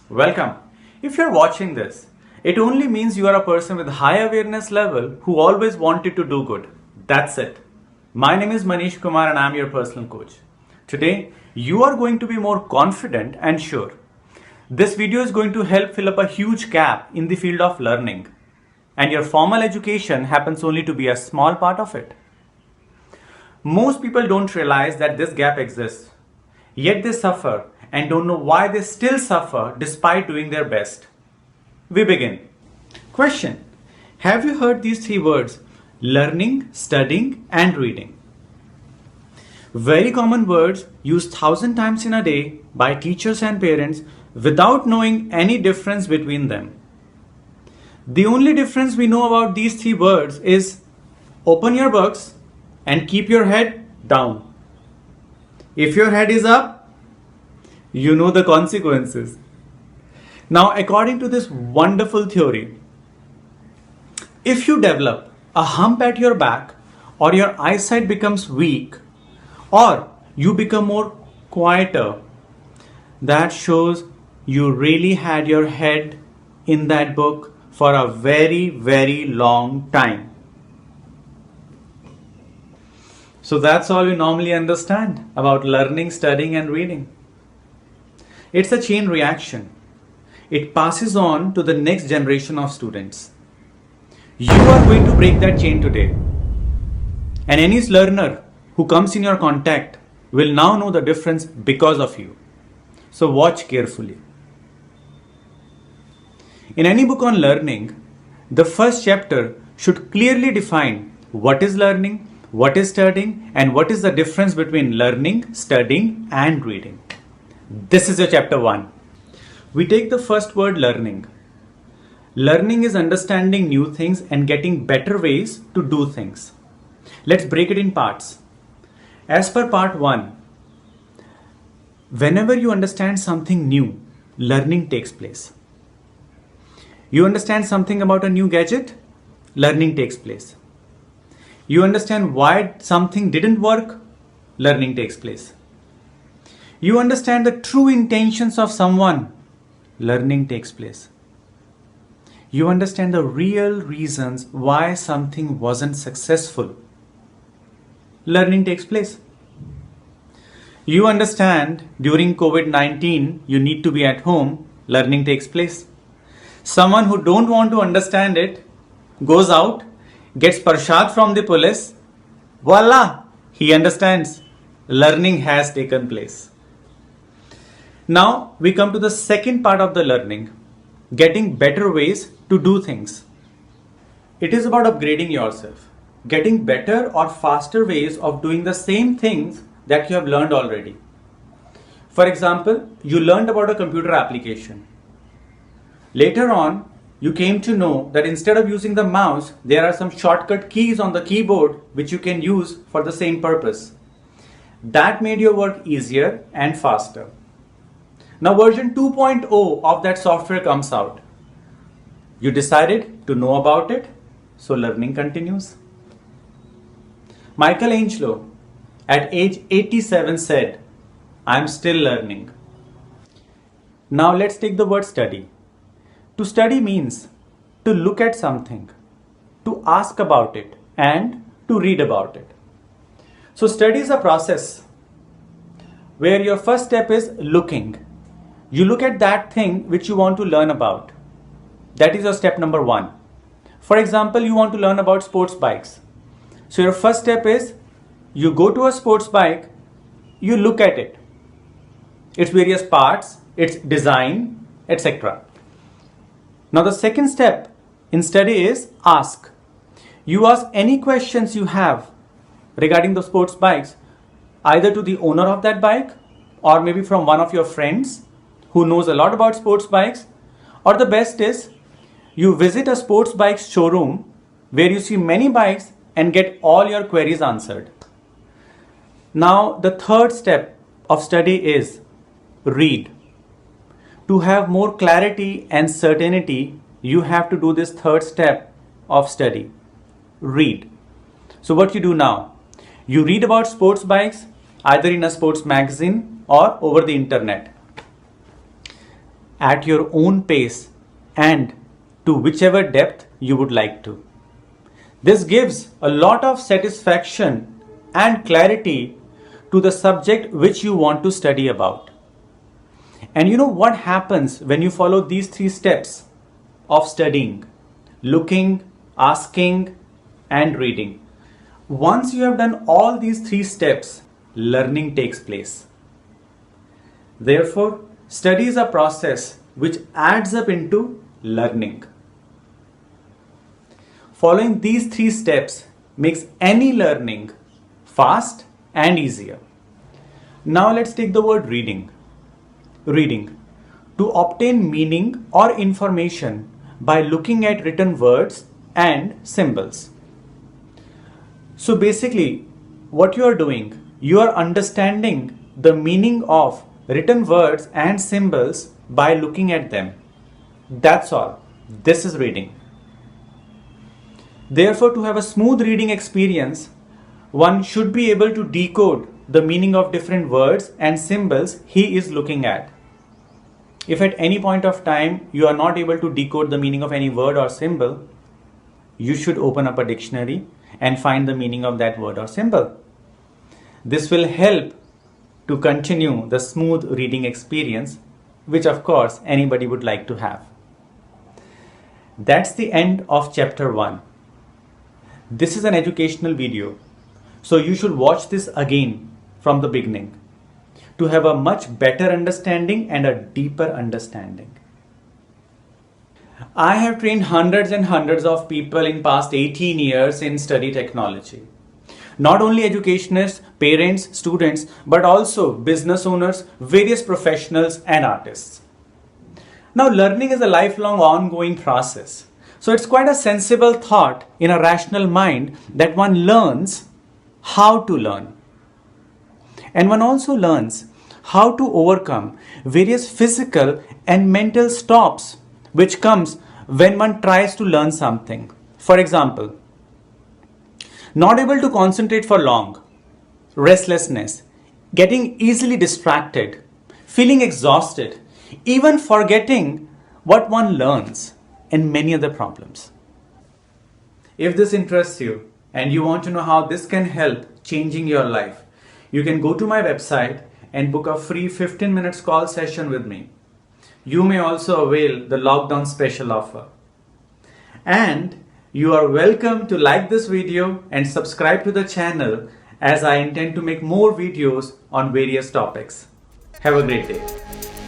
Welcome. If you're watching this, it only means you are a person with high awareness level who always wanted to do good. That's it. My name is Manish Kumar and I'm your personal coach. Today, you are going to be more confident and sure. This video is going to help fill up a huge gap in the field of learning. And your formal education happens only to be a small part of it. Most people don't realize that this gap exists. Yet they suffer and don't know why they still suffer despite doing their best. We begin. Question. Have you heard these three words? Learning, studying and reading. Very common words used 1,000 times in a day by teachers and parents without knowing any difference between them. The only difference we know about these three words is open your books and keep your head down. If your head is up, you know the consequences. Now, according to this wonderful theory, if you develop a hump at your back, or your eyesight becomes weak, or you become more quieter, that shows you really had your head in that book for a very, very long time. So that's all we normally understand about learning, studying and reading. It's a chain reaction. It passes on to the next generation of students. You are going to break that chain today. And any learner who comes in your contact will now know the difference because of you. So watch carefully. In any book on learning, the first chapter should clearly define what is learning, what is studying, and what is the difference between learning, studying, and reading. This is your chapter 1. We take the first word learning. Learning is understanding new things and getting better ways to do things. Let's break it in parts. As per part 1, whenever you understand something new, learning takes place. You understand something about a new gadget, learning takes place. You understand why something didn't work, learning takes place. You understand the true intentions of someone, learning takes place. You understand the real reasons why something wasn't successful, learning takes place. You understand during COVID-19 you need to be at home, learning takes place. Someone who don't want to understand it goes out, gets parshad from the police, voila, he understands, learning has taken place. Now we come to the second part of the learning, getting better ways to do things. It is about upgrading yourself, getting better or faster ways of doing the same things that you have learned already. For example, you learned about a computer application. Later on, you came to know that instead of using the mouse, there are some shortcut keys on the keyboard which you can use for the same purpose. That made your work easier and faster. Now version 2.0 of that software comes out. You decided to know about it, so learning continues. Michelangelo at age 87 said, "I'm still learning." Now let's take the word study. To study means to look at something, to ask about it, and to read about it. So study is a process where your first step is looking. You look at that thing which you want to learn about. That is your step number 1. For example, you want to learn about sports bikes. So your first step is you go to a sports bike, you look at it, its various parts, its design, etc. Now the second step in study is ask. You ask any questions you have regarding the sports bikes, either to the owner of that bike or maybe from one of your friends who knows a lot about sports bikes, or the best is you visit a sports bikes showroom where you see many bikes and get all your queries answered. Now the third step of study is read. To have more clarity and certainty, you have to do this third step of study, read. So what you do now, you read about sports bikes either in a sports magazine or over the internet. at your own pace and to whichever depth you would like to. This gives a lot of satisfaction and clarity to the subject which you want to study about. And you know what happens when you follow these 3 steps of studying: looking, asking, and reading. Once you have done all these 3 steps, learning takes place. Therefore, study is a process which adds up into learning. Following these 3 steps makes any learning fast and easier. Now let's take the word reading. Reading. To obtain meaning or information by looking at written words and symbols. So basically, what you are doing, you are understanding the meaning of written words and symbols by looking at them. That's all. This is reading. Therefore, to have a smooth reading experience, one should be able to decode the meaning of different words and symbols he is looking at. If at any point of time you are not able to decode the meaning of any word or symbol, you should open up a dictionary and find the meaning of that word or symbol. This will help to continue the smooth reading experience, which of course anybody would like to have. That's the end of chapter 1. This is an educational video, so you should watch this again from the beginning to have a much better understanding and a deeper understanding. I have trained hundreds and hundreds of people in past 18 years in study technology. Not only educationists, parents, students, but also business owners, various professionals and artists. Now, learning is a lifelong ongoing process. So it's quite a sensible thought in a rational mind that one learns how to learn. And one also learns how to overcome various physical and mental stops which comes when one tries to learn something. For example, not able to concentrate for long, restlessness, getting easily distracted, feeling exhausted, even forgetting what one learns, and many other problems. If this interests you and you want to know how this can help changing your life, you can go to my website and book a free 15 minutes call session with me. You may also avail the lockdown special offer. And you are welcome to like this video and subscribe to the channel, as I intend to make more videos on various topics. Have a great day.